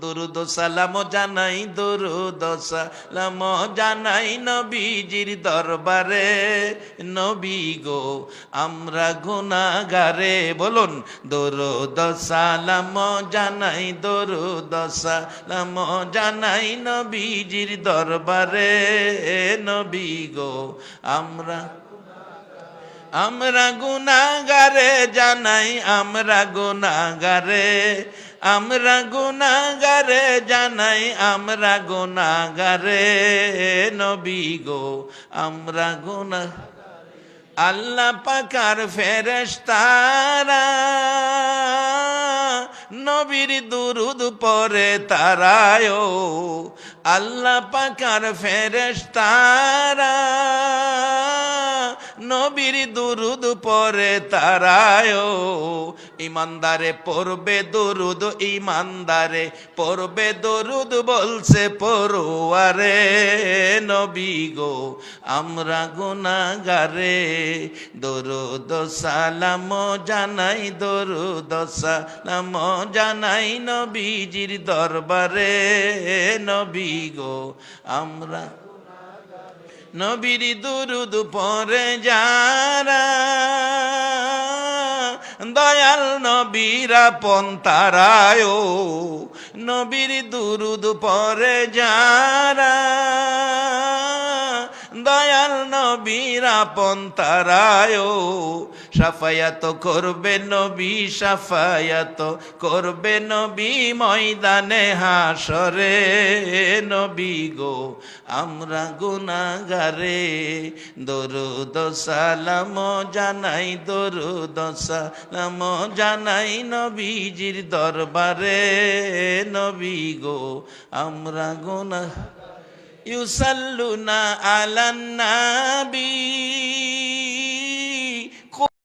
দরুদ সালাম জানাই, দরুদ সালাম জানাই নবীজির দরবারে। নবী গো আমরা গুনাহগারে, বলুন দরুদ সালাম জানাই, দরুদ সালাম জানাই নবীজির দরবারে। নবী গো আমরা গুনাহগারে জানাই, আমরা গুনাহগারে, আমরা গুনাহগারে জানাই, আমরা গুনাহগারে। নবী গো আমরা গুনাহ, আল্লাহ পাকার ফেরেশতারা নবীর দুরুদ পড়ে তারায়, আল্লাহ পাকার ফেরেশতারা নবীর দুরুদ পড়ে তারায়। ইমানদারে পড়বে দুরুদ, ইমানদারে পড়বে দুরুদ বলছে পড়ুয়ারে। নবী গো আমরা গুনাহগারে, দরুদ সালাম জানাই, দরুদ সালাম জানাই নবীজির দরবারে। নবী গো আমরা নবীর দুরুদ পড়ে যারা দয়াল নবীর আপন তারায়, নবীর দুরুদ পড়ে যারা দয়াল নবীর আপন তারায়। শাফায়াত করবে নবী, শাফায়াত করবে নবী ময়দানে হাসরে। নবী গো আমরা গুনাহগারে, দরুদ সালাম জানাই, দরুদ সালাম জানাই নবীজির দরবারে। নবী গো আমরা গুনাহ, ইউসাল্লুনা আলান নাবী